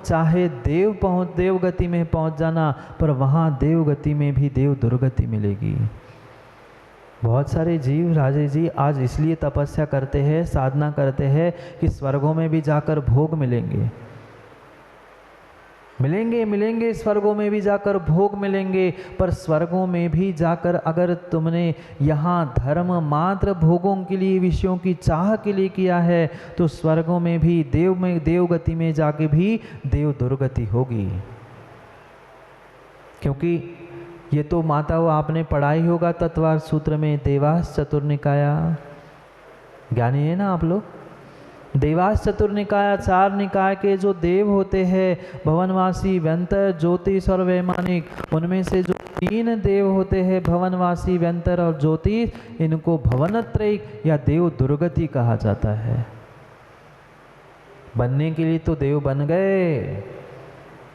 चाहे देव गति में पहुंच जाना, पर वहाँ देव गति में भी देव दुर्गति मिलेगी। बहुत सारे जीव राजे जी आज इसलिए तपस्या करते हैं, साधना करते हैं कि स्वर्गों में भी जाकर भोग मिलेंगे, स्वर्गों में भी जाकर भोग मिलेंगे। पर स्वर्गों में भी जाकर अगर तुमने यहाँ धर्म मात्र भोगों के लिए, विषयों की चाह के लिए किया है, तो स्वर्गों में भी देव गति में जाके भी देव दुर्गति होगी। क्योंकि ये तो माता वो आपने पढ़ाई होगा तत्वार्थ सूत्र में, देवास चतुर्निकाया, ज्ञानी है ना आप लोग। देवास चतुर्निकाय, 4 निकाय के जो देव होते हैं, भवनवासी, व्यंतर, ज्योतिष और वैमानिक, उनमें से जो 3 देव होते हैं, भवनवासी, व्यंतर और ज्योतिष, इनको भवनत्रय या देव दुर्गति कहा जाता है। बनने के लिए तो देव बन गए,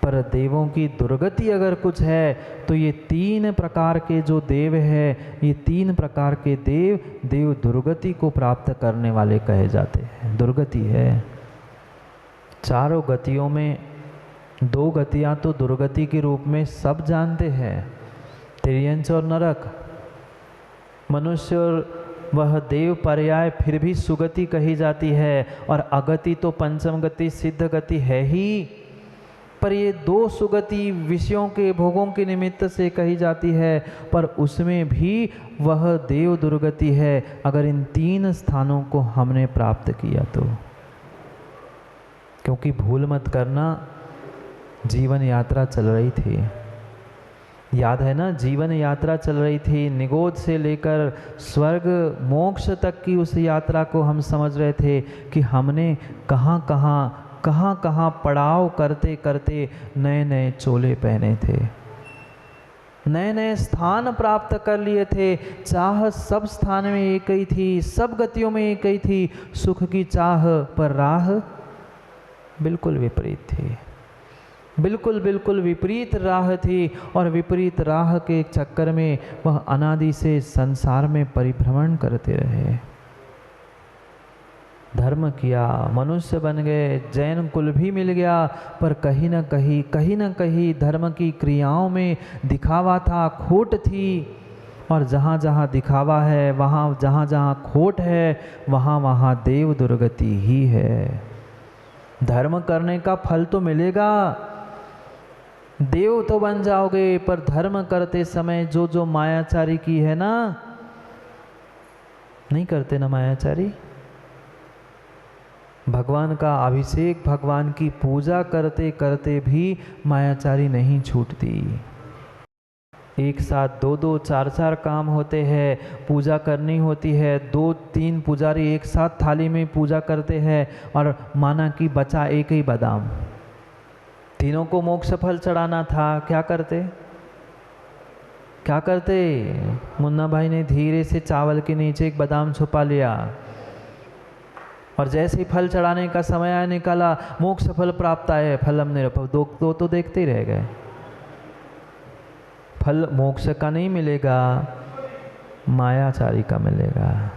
पर देवों की दुर्गति अगर कुछ है तो ये 3 प्रकार के जो देव है, ये 3 प्रकार के देव दुर्गति को प्राप्त करने वाले कहे जाते हैं। दुर्गति है, चारों गतियों में 2 गतियां तो दुर्गति के रूप में सब जानते हैं, तिर्यंच और नरक। मनुष्य और वह देव पर्याय फिर भी सुगति कही जाती है, और अगति तो पंचम गति सिद्ध गति है ही, पर ये 2 सुगति विषयों के भोगों के निमित्त से कही जाती है, पर उसमें भी वह देव दुर्गति है अगर इन 3 स्थानों को हमने प्राप्त किया तो। क्योंकि भूल मत करना, जीवन यात्रा चल रही थी, याद है ना, जीवन यात्रा चल रही थी, निगोद से लेकर स्वर्ग मोक्ष तक की उस यात्रा को हम समझ रहे थे कि हमने कहाँ कहाँ पड़ाव करते करते नए नए चोले पहने थे, नए नए स्थान प्राप्त कर लिए थे। चाह सब स्थान में एक ही थी, सब गतियों में एक ही थी, सुख की चाह, पर राह बिल्कुल विपरीत थी, बिल्कुल विपरीत राह थी। और विपरीत राह के चक्कर में वह अनादि से संसार में परिभ्रमण करते रहे। धर्म किया, मनुष्य बन गए, जैन कुल भी मिल गया, पर कहीं न कहीं धर्म की क्रियाओं में दिखावा था, खोट थी। और जहाँ जहाँ दिखावा है, वहाँ जहाँ खोट है, वहाँ देव दुर्गति ही है। धर्म करने का फल तो मिलेगा, देव तो बन जाओगे, पर धर्म करते समय जो मायाचारी की है ना, नहीं करते ना मायाचारी। भगवान का अभिषेक, भगवान की पूजा करते करते भी मायाचारी नहीं छूटती। एक साथ 2-2, 4-4 काम होते हैं, पूजा करनी होती है, 2-3 पुजारी एक साथ थाली में पूजा करते हैं, और माना कि बचा एक ही बादाम। तीनों को मोक्ष फल चढ़ाना था, क्या करते? मुन्ना भाई ने धीरे से चावल के नीचे एक बादाम छुपा लिया, और जैसे ही फल चढ़ाने का समय आया, निकाला, मोक्ष फल प्राप्त है, फलम निरपव। दो तो देखते ही रह गए। फल मोक्ष का नहीं मिलेगा, मायाचारी का मिलेगा।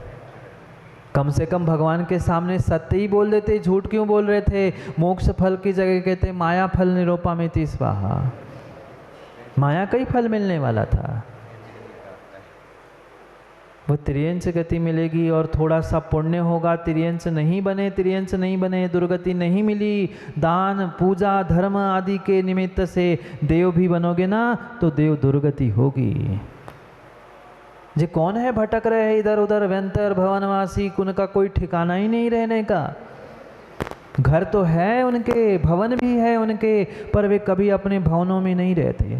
कम से कम भगवान के सामने सत्य ही बोल देते, झूठ क्यों बोल रहे थे? मोक्ष फल की जगह कहते माया फल निरूपा में स्वाहा। माया का ही फल मिलने वाला था, वो तिर्यंच गति मिलेगी, और थोड़ा सा पुण्य होगा, तिर्यंच नहीं बने, दुर्गति नहीं मिली, दान पूजा धर्म आदि के निमित्त से देव भी बनोगे ना, तो देव दुर्गति होगी। जे कौन है भटक रहे हैं इधर उधर, व्यंतर भवनवासी, उनका कोई ठिकाना ही नहीं रहने का। घर तो है उनके, भवन भी है उनके, पर वे कभी अपने भवनों में नहीं रहते।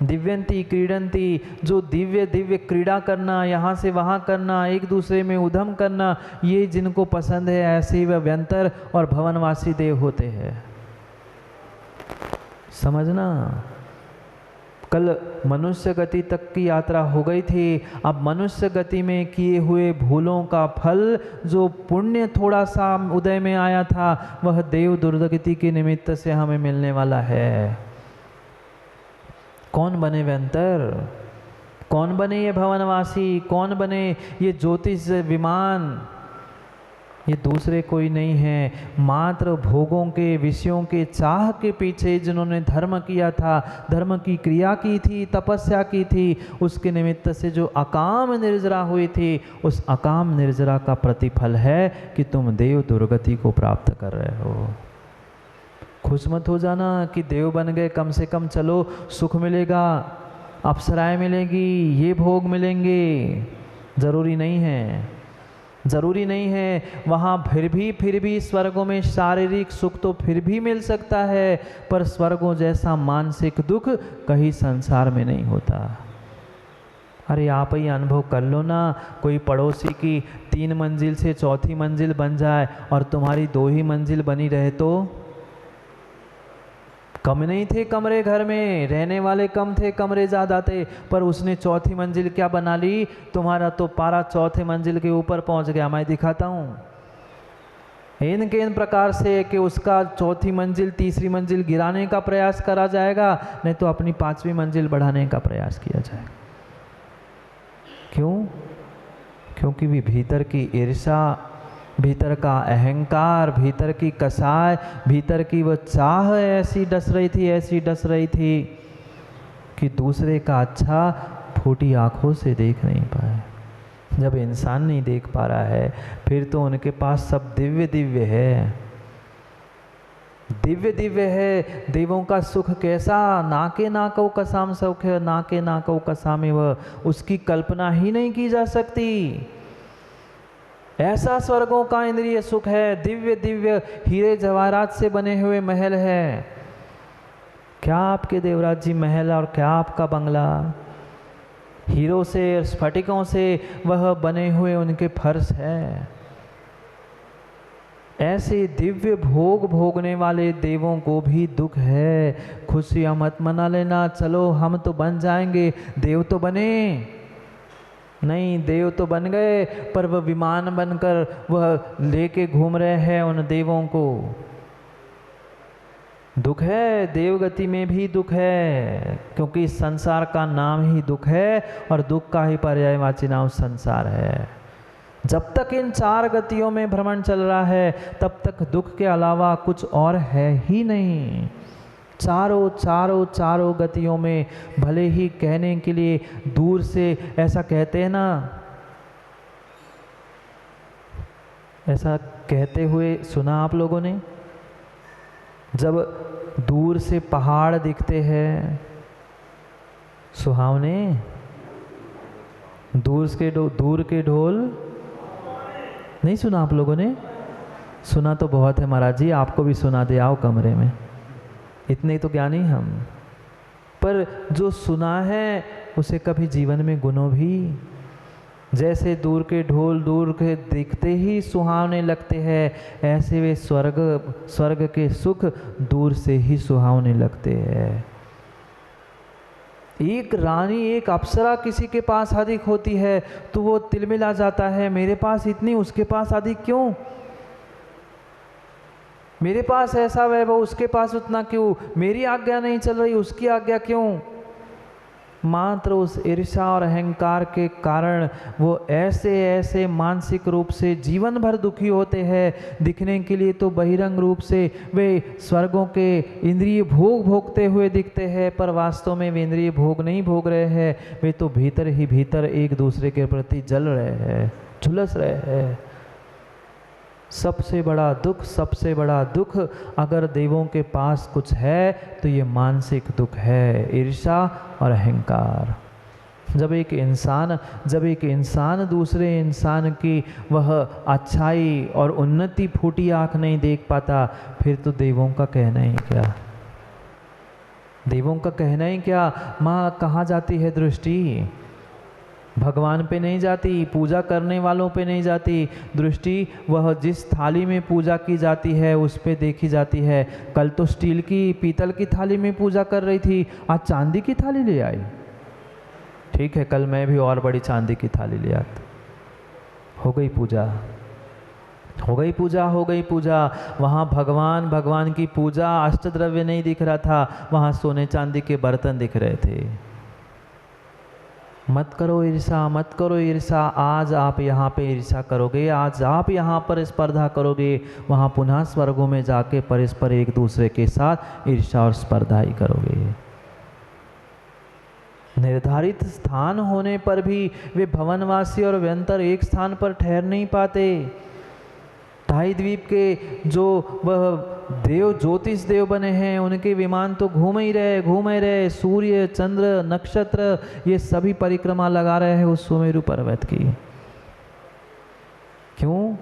दिव्यंती क्रीडंती, जो दिव्य क्रीड़ा करना, यहाँ से वहाँ करना, एक दूसरे में उधम करना, ये जिनको पसंद है, ऐसे वह व्यंतर और भवनवासी देव होते हैं। समझना, कल मनुष्य गति तक की यात्रा हो गई थी, अब मनुष्य गति में किए हुए भूलों का फल, जो पुण्य थोड़ा सा उदय में आया था, वह देव दुर्गति के निमित्त से हमें मिलने वाला है। कौन बने व्यंतर, कौन बने ये भवनवासी, कौन बने ये ज्योतिष विमान, ये दूसरे कोई नहीं है, मात्र भोगों के, विषयों के चाह के पीछे जिन्होंने धर्म किया था, धर्म की क्रिया की थी, तपस्या की थी, उसके निमित्त से जो अकाम निर्जरा हुई थी, उस अकाम निर्जरा का प्रतिफल है कि तुम देव दुर्गति को प्राप्त कर रहे हो। खुश मत हो जाना कि देव बन गए, कम से कम चलो सुख मिलेगा, अप्सराएं मिलेगी, ये भोग मिलेंगे। जरूरी नहीं है, जरूरी नहीं है। वहाँ फिर भी स्वर्गों में शारीरिक सुख तो फिर भी मिल सकता है, पर स्वर्गों जैसा मानसिक दुख कहीं संसार में नहीं होता। अरे आप ही अनुभव कर लो ना, कोई पड़ोसी की 3 मंजिल से 4थी मंजिल बन जाए और तुम्हारी 2 ही मंजिल बनी रहे तो? कम नहीं थे कमरे, घर में रहने वाले कम थे, कमरे ज़्यादा थे, पर उसने 4थी मंजिल क्या बना ली, तुम्हारा तो पारा 4थे मंजिल के ऊपर पहुंच गया। मैं दिखाता हूँ इन प्रकार से कि उसका 4थी मंजिल 3री मंजिल गिराने का प्रयास करा जाएगा, नहीं तो अपनी 5वीं मंजिल बढ़ाने का प्रयास किया जाएगा। क्यों? क्योंकि भी भीतर की ईर्ष्या, भीतर का अहंकार, भीतर की कसाय, भीतर की वो चाह ऐसी डस रही थी कि दूसरे का अच्छा फूटी आंखों से देख नहीं पाए। जब इंसान नहीं देख पा रहा है, फिर तो उनके पास सब दिव्य दिव्य है, दिव्य दिव्य है। देवों का सुख कैसा, नाके नाको कसाम सुख है, नाके नाको कसामे वह, उसकी कल्पना ही नहीं की जा सकती। ऐसा स्वर्गों का इंद्रिय सुख है, दिव्य दिव्य हीरे जवाहरात से बने हुए महल है। क्या आपके देवराज जी महल और क्या आपका बंगला, हीरों से स्फटिकों से वह बने हुए उनके फर्श है। ऐसे दिव्य भोग भोगने वाले देवों को भी दुख है। खुशियां मत मना लेना, चलो हम तो बन जाएंगे, देव तो बने नहीं, देव तो बन गए, पर वह विमान बनकर वह लेके घूम रहे हैं उन देवों को। दुख है, देवगति में भी दुख है, क्योंकि संसार का नाम ही दुख है और दुख का ही पर्यायवाची नाम संसार है। जब तक इन 4 गतियों में भ्रमण चल रहा है, तब तक दुख के अलावा कुछ और है ही नहीं। चारों गतियों में, भले ही कहने के लिए दूर से ऐसा कहते हैं ना, ऐसा कहते हुए सुना आप लोगों ने, जब दूर से पहाड़ दिखते हैं सुहावने, दूर के ढोल नहीं सुना आप लोगों ने? सुना तो बहुत है महाराज जी, आपको भी सुना दे, आओ कमरे में, इतने तो ज्ञानी हम। पर जो सुना है उसे कभी जीवन में गुनो भी। जैसे दूर के ढोल दूर के दिखते ही सुहावने लगते हैं, ऐसे वे स्वर्ग के सुख दूर से ही सुहावने लगते हैं। एक रानी, एक अप्सरा किसी के पास अधिक होती है तो वो तिलमिला जाता है, मेरे पास इतनी, उसके पास अधिक क्यों, मेरे पास ऐसा वैभव, उसके पास उतना क्यों, मेरी आज्ञा नहीं चल रही, उसकी आज्ञा क्यों। मात्र उस ईर्ष्या और अहंकार के कारण वो ऐसे मानसिक रूप से जीवन भर दुखी होते हैं। दिखने के लिए तो बहिरंग रूप से वे स्वर्गों के इंद्रिय भोग भोगते हुए दिखते हैं, पर वास्तव में वे इंद्रिय भोग नहीं भोग रहे हैं, वे तो भीतर ही भीतर एक दूसरे के प्रति जल रहे हैं, झुलस रहे हैं। सबसे बड़ा दुख अगर देवों के पास कुछ है तो ये मानसिक दुख है, ईर्ष्या और अहंकार। जब एक इंसान दूसरे इंसान की वह अच्छाई और उन्नति फूटी आँख नहीं देख पाता, फिर तो देवों का कहना ही क्या, देवों का कहना ही क्या। माँ कहाँ जाती है दृष्टि? भगवान पे नहीं जाती, पूजा करने वालों पे नहीं जाती दृष्टि, वह जिस थाली में पूजा की जाती है उस पे देखी जाती है। कल तो स्टील की पीतल की थाली में पूजा कर रही थी, आज चांदी की थाली ले आई। ठीक है, कल मैं भी और बड़ी चांदी की थाली ले आता। हो गई पूजा। वहाँ भगवान की पूजा, अष्टद्रव्य नहीं दिख रहा था, वहाँ सोने चांदी के बर्तन दिख रहे थे। मत करो ईर्षा, मत करो ईर्षा। आज आप यहाँ पे ईर्षा करोगे, आज आप यहाँ पर स्पर्धा करोगे, वहाँ पुनः स्वर्गों में जाके परस्पर एक दूसरे के साथ ईर्षा और स्पर्धा ही करोगे। निर्धारित स्थान होने पर भी वे भवनवासी और व्यंतर एक स्थान पर ठहर नहीं पाते। ढाई द्वीप के जो वह देव ज्योतिष देव बने हैं, उनके विमान तो घूम ही रहे। सूर्य, चंद्र, नक्षत्र, ये सभी परिक्रमा लगा रहे हैं उस सुमेरु पर्वत की। क्यों?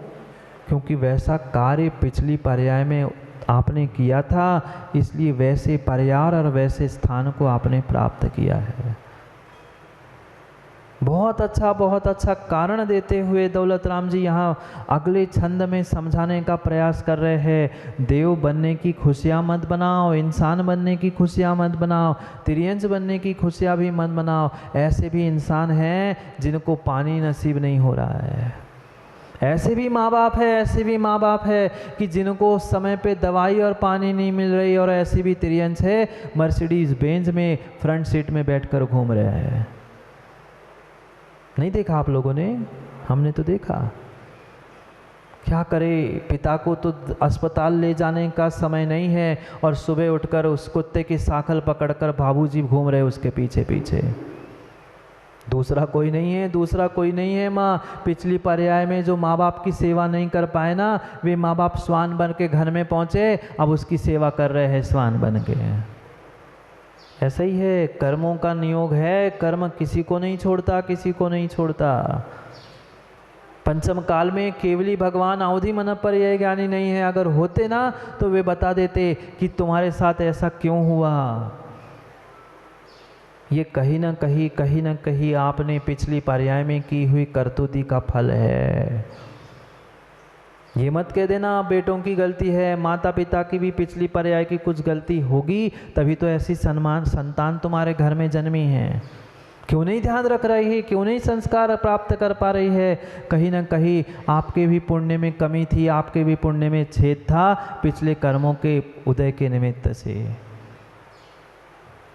क्योंकि वैसा कार्य पिछली पर्याय में आपने किया था, इसलिए वैसे पर्याय और वैसे स्थान को आपने प्राप्त किया है। बहुत अच्छा कारण देते हुए दौलत राम जी यहाँ अगले छंद में समझाने का प्रयास कर रहे हैं। देव बनने की खुशियाँ मत बनाओ, इंसान बनने की खुशियाँ मत बनाओ, तिर्यंच बनने की खुशियाँ भी मत बनाओ। ऐसे भी इंसान हैं जिनको पानी नसीब नहीं हो रहा है। ऐसे भी माँ बाप है कि जिनको समय पे दवाई और पानी नहीं मिल रही, और ऐसी भी तिर्यंच है मर्सिडीज बेंज में फ्रंट सीट में बैठकर घूम रहे हैं। नहीं देखा आप लोगों ने? हमने तो देखा। क्या करे, पिता को तो अस्पताल ले जाने का समय नहीं है और सुबह उठकर उस कुत्ते की साखल पकड़कर बाबूजी घूम रहे उसके पीछे पीछे। दूसरा कोई नहीं है। माँ पिछली पर्याय में जो माँ बाप की सेवा नहीं कर पाए ना, वे माँ बाप श्वान बन के घर में पहुँचे, अब उसकी सेवा कर रहे हैं श्वान बन के। ऐसा ही है, कर्मों का नियोग है, कर्म किसी को नहीं छोड़ता। पंचम काल में केवली भगवान अवधि मन पर यह ज्ञानी नहीं है। अगर होते ना तो वे बता देते कि तुम्हारे साथ ऐसा क्यों हुआ। ये कहीं ना कहीं आपने पिछली पर्याय में की हुई करतूती का फल है। ये मत कह देना बेटों की गलती है, माता पिता की भी पिछली पर्याय की कुछ गलती होगी, तभी तो ऐसी संतान तुम्हारे घर में जन्मी है। क्यों नहीं ध्यान रख रही है, क्यों नहीं संस्कार प्राप्त कर पा रही है? कहीं ना कहीं आपके भी पुण्य में कमी थी, आपके भी पुण्य में छेद था पिछले कर्मों के उदय के निमित्त से।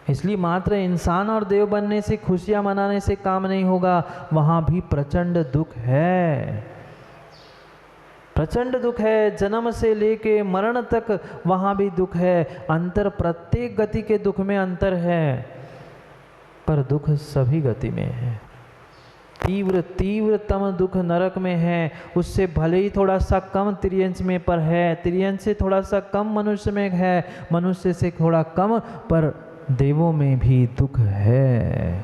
इसलिए मात्र इंसान और देव बनने से, खुशियां मनाने से काम नहीं होगा। वहां भी प्रचंड दुख है, प्रचंड दुख है। जन्म से लेके मरण तक वहां भी दुख है। अंतर, प्रत्येक गति के दुख में अंतर है, पर दुख सभी गति में है। तीव्रतम दुख नरक में है, उससे भले ही थोड़ा सा कम तिर्यंच में पर है, तिर्यंच से थोड़ा सा कम मनुष्य में है, मनुष्य से थोड़ा कम, पर देवों में भी दुख है।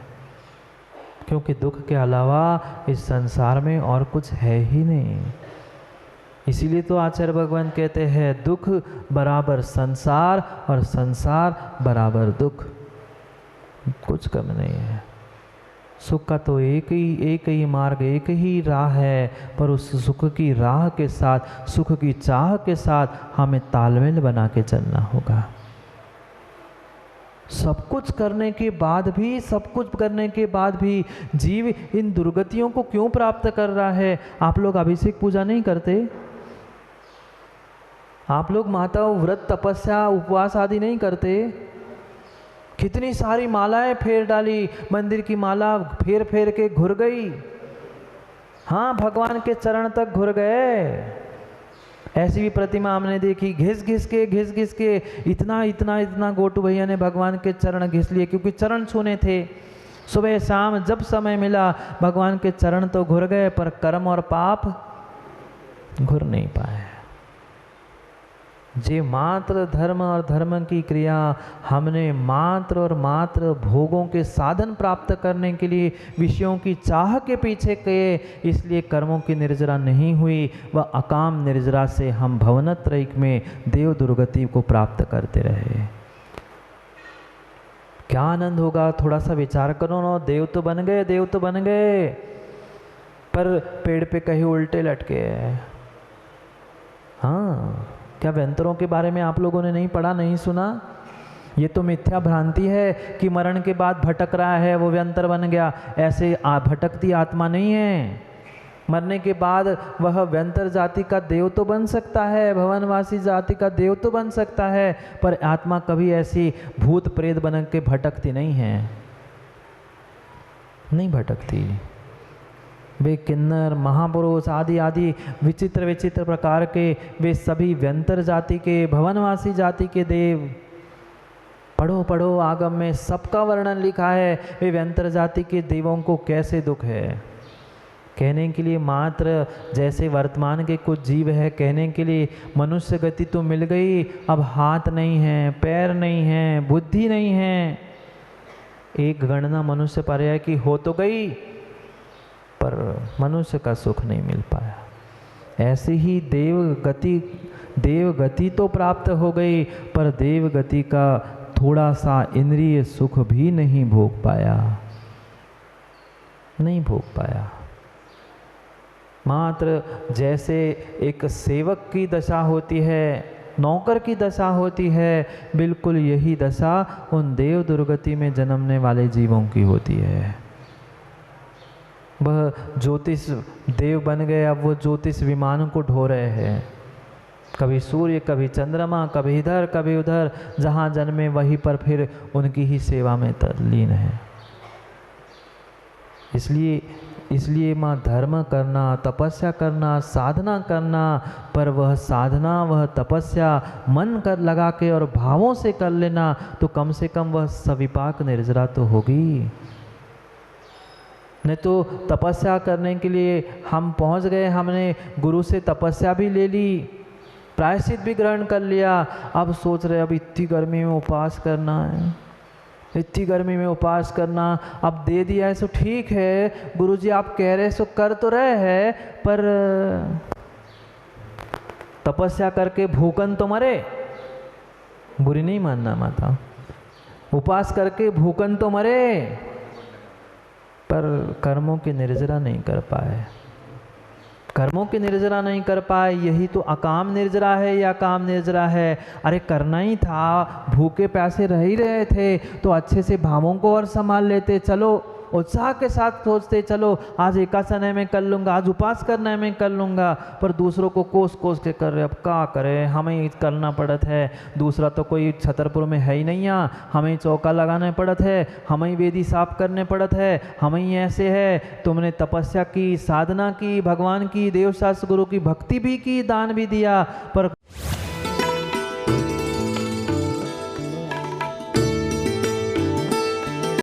क्योंकि दुख के अलावा इस संसार में और कुछ है ही नहीं। इसीलिए तो आचार्य भगवान कहते हैं दुख बराबर संसार और संसार बराबर दुख, कुछ कम नहीं है। सुख का तो एक ही मार्ग, एक ही राह है, पर उस सुख की राह के साथ, सुख की चाह के साथ हमें तालमेल बना के चलना होगा। सब कुछ करने के बाद भी जीव इन दुर्गतियों को क्यों प्राप्त कर रहा है? आप लोग अभिषेक पूजा नहीं करते? आप लोग माता व्रत, तपस्या, उपवास आदि नहीं करते? कितनी सारी मालाएं फेर डाली, मंदिर की माला फेर फेर के घुर गई। हाँ, भगवान के चरण तक घुर गए। ऐसी भी प्रतिमा हमने देखी, घिस घिस के इतना गोटू भैया ने भगवान के चरण घिस लिए, क्योंकि चरण छूने थे। सुबह शाम जब समय मिला भगवान के चरण तो घुर गए, पर कर्म और पाप घुर नहीं पाए। जे मात्र धर्म और धर्म की क्रिया हमने मात्र और मात्र भोगों के साधन प्राप्त करने के लिए विषयों की चाह के पीछे किए, इसलिए कर्मों की निर्जरा नहीं हुई। वह अकाम निर्जरा से हम भवनत्रयिक में देव दुर्गति को प्राप्त करते रहे। क्या आनंद होगा, थोड़ा सा विचार करो ना। देव तो बन गए, पर पेड़ पे कहीं उल्टे लटके हैं। हाँ, क्या व्यंतरों के बारे में आप लोगों ने नहीं पढ़ा, नहीं सुना? ये तो मिथ्या भ्रांति है कि मरण के बाद भटक रहा है वो व्यंतर बन गया। ऐसे भटकती आत्मा नहीं है। मरने के बाद वह व्यंतर जाति का देव तो बन सकता है, भवनवासी जाति का देव तो बन सकता है, पर आत्मा कभी ऐसी भूत प्रेत बन के भटकती नहीं है। नहीं भटकती। वे किन्नर, महापुरुष आदि आदि विचित्र विचित्र प्रकार के वे सभी व्यंतर जाति के, भवनवासी जाति के देव, पढ़ो पढ़ो आगम में सबका वर्णन लिखा है। वे व्यंतर जाति के देवों को कैसे दुख है। कहने के लिए मात्र जैसे वर्तमान के कुछ जीव है, कहने के लिए मनुष्य गति तो मिल गई, अब हाथ नहीं है, पैर नहीं है, बुद्धि नहीं है। एक गणना मनुष्य पर्याय की हो तो गई, पर मनुष्य का सुख नहीं मिल पाया। ऐसी ही देव गति तो प्राप्त हो गई, पर देव गति का थोड़ा सा इंद्रिय सुख भी नहीं भोग पाया, नहीं भोग पाया। मात्र जैसे एक सेवक की दशा होती है, नौकर की दशा होती है, बिल्कुल यही दशा उन देव दुर्गति में जन्मने वाले जीवों की होती है। वह ज्योतिष देव बन गए, अब वो ज्योतिष विमानों को ढो रहे हैं, कभी सूर्य, कभी चंद्रमा, कभी इधर कभी उधर, जहाँ जन्मे वहीं पर फिर उनकी ही सेवा में तल्लीन है। इसलिए माँ धर्म करना, तपस्या करना, साधना करना, पर वह साधना, वह तपस्या मन कर लगा के और भावों से कर लेना, तो कम से कम वह सविपाक निर्जरा तो होगी। नहीं तो तपस्या करने के लिए हम पहुंच गए, हमने गुरु से तपस्या भी ले ली, प्रायश्चित भी ग्रहण कर लिया, अब सोच रहे अब इतनी गर्मी में उपवास करना है, इतनी गर्मी में उपवास करना, अब दे दिया है सो ठीक है, गुरुजी आप कह रहे सो कर तो रहे हैं, पर तपस्या करके भूखन तो मरे। बुरी नहीं मानना माता, उपवास करके भूखन तो मरे, पर कर्मों की निर्जरा नहीं कर पाए, कर्मों की निर्जरा नहीं कर पाए। यही तो अकाम निर्जरा है या काम निर्जरा है। अरे करना ही था, भूखे प्यासे रह ही रहे थे, तो अच्छे से भावों को और संभाल लेते, चलो उत्साह के साथ सोचते, चलो आज एकासन है मैं कर लूँगा, आज उपवास करना है मैं कर लूँगा, पर दूसरों को कोस कोस के कर रहे, अब क्या करें, हमें करना पड़त है, दूसरा तो कोई छतरपुर में है ही नहीं, यहाँ हमें चौका लगाना पड़त है, हमें वेदी साफ करने पड़त है, हमें ऐसे है। तुमने तपस्या की, साधना की, भगवान की, देवशास्त्र गुरु की भक्ति भी की, दान भी दिया, पर